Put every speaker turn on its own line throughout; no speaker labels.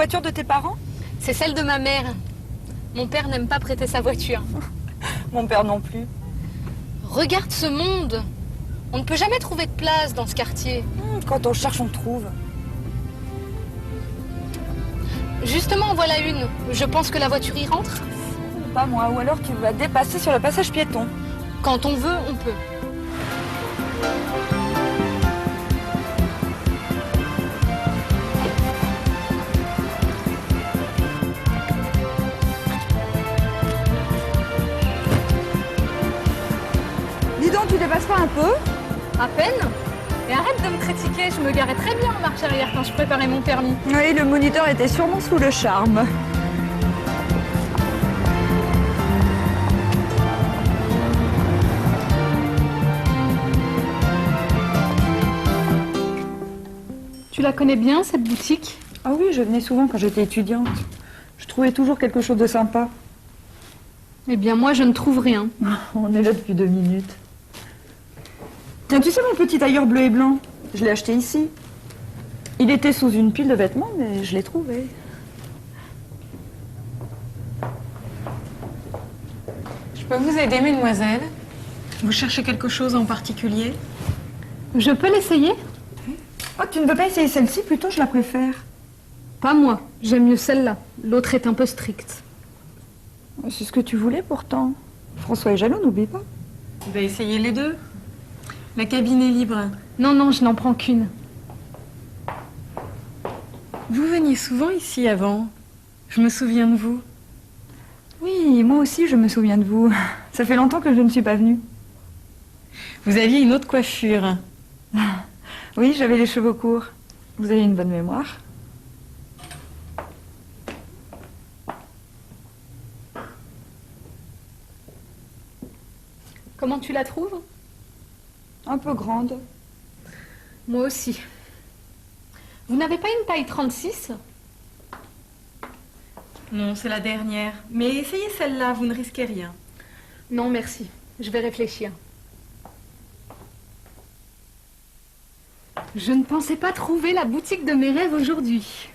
voiture de tes parents?
C'est celle de ma mère. Mon père n'aime pas prêter sa voiture.
Mon père non plus.
Regarde ce monde. On ne peut jamais trouver de place dans ce quartier.
Quand on cherche, on trouve.
Justement, en voilà une. Je pense que la voiture y rentre.
Pas moi, ou alors tu vas dépasser sur le passage piéton.
Quand on veut, on peut.
Dis donc, tu dépasses pas un peu?
À peine. Et arrête de me critiquer, je me garais très bien en marche arrière quand je préparais mon permis.
Oui, le moniteur était sûrement sous le charme.
Tu la connais bien, cette boutique?
Ah oui, je venais souvent quand j'étais étudiante. Je trouvais toujours quelque chose de sympa.
Eh bien, moi, je ne trouve rien.
On est là depuis 2 minutes. Tiens, tu sais mon petit tailleur bleu et blanc? Je l'ai acheté ici. Il était sous une pile de vêtements, mais je l'ai trouvé.
Je peux vous aider, mesdemoiselles? Vous cherchez quelque chose en particulier?
Je peux l'essayer?
Oh, tu ne veux pas essayer celle-ci? Plutôt, je la préfère.
Pas moi, j'aime mieux celle-là. L'autre est un peu stricte.
C'est ce que tu voulais pourtant. François est jaloux, n'oublie pas.
Vous allez essayer les deux. La cabine est libre.
Non, non, je n'en prends qu'une.
Vous veniez souvent ici avant. Je me souviens de vous.
Oui, moi aussi, je me souviens de vous. Ça fait longtemps que je ne suis pas venue.
Vous aviez une autre coiffure.
Oui, j'avais les cheveux courts. Vous avez une bonne mémoire.
Comment tu la trouves?
Un peu grande.
Moi aussi. Vous n'avez pas une taille 36?
Non, c'est la dernière. Mais essayez celle-là, vous ne risquez rien.
Non, merci. Je vais réfléchir. Je ne pensais pas trouver la boutique de mes rêves aujourd'hui.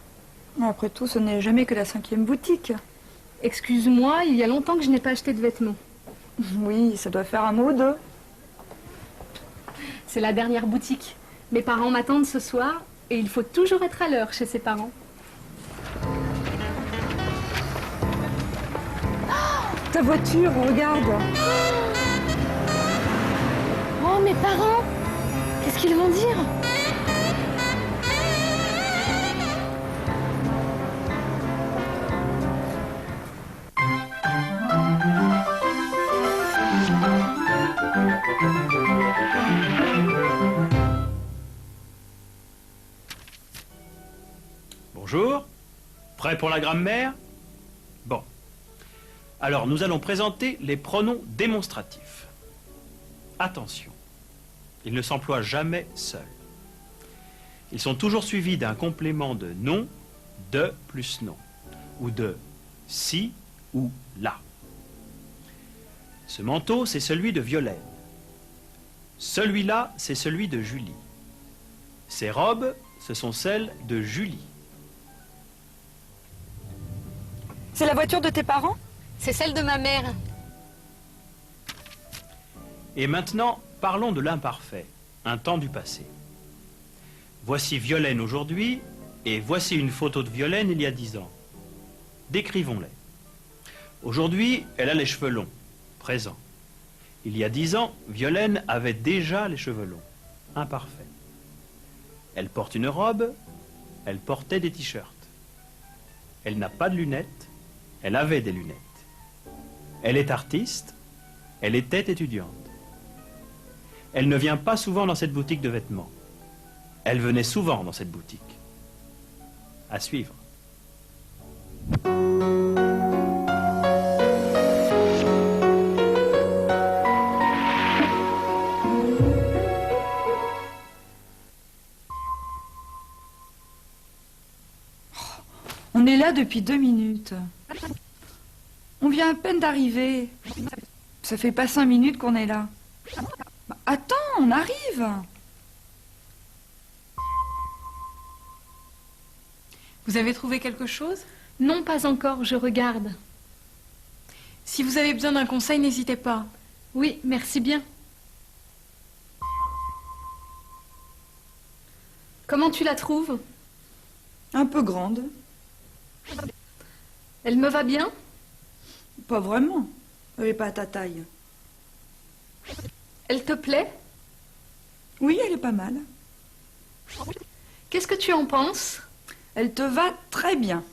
Après tout, ce n'est jamais que la 5e boutique.
Excuse-moi, il y a longtemps que je n'ai pas acheté de vêtements.
Oui, ça doit faire un mois ou deux.
C'est la dernière boutique. Mes parents m'attendent ce soir et il faut toujours être à l'heure chez ses parents.
Ta voiture, regarde.
Oh, mes parents! Qu'est-ce qu'ils vont dire?
Bonjour, prêt pour la grammaire? Bon. Alors, nous allons présenter les pronoms démonstratifs. Attention, ils ne s'emploient jamais seuls. Ils sont toujours suivis d'un complément de nom, de plus nom, ou de si ou là. Ce manteau, c'est celui de Violaine. Celui-là, c'est celui de Julie. Ces robes, ce sont celles de Julie.
C'est la voiture de tes parents?
C'est celle de ma mère.
Et maintenant, parlons de l'imparfait, un temps du passé. Voici Violaine aujourd'hui, et voici une photo de Violaine il y a 10 ans. Décrivons-les. Aujourd'hui, elle a les cheveux longs, présent. Il y a 10 ans, Violaine avait déjà les cheveux longs, imparfait. Elle porte une robe, elle portait des t-shirts. Elle n'a pas de lunettes, elle avait des lunettes. Elle est artiste, elle était étudiante. Elle ne vient pas souvent dans cette boutique de vêtements. Elle venait souvent dans cette boutique. À suivre.
On est là depuis 2 minutes. On vient à peine d'arriver. Ça fait pas 5 minutes qu'on est là. Bah, attends, on arrive.
Vous avez trouvé quelque chose?
Non, pas encore, je regarde.
Si vous avez besoin d'un conseil, n'hésitez pas.
Oui, merci bien. Comment tu la trouves?
Un peu grande.
Elle me va bien?
Pas vraiment. Elle n'est pas à ta taille.
Elle te plaît?
Oui, elle est pas mal.
Qu'est-ce que tu en penses?
Elle te va très bien.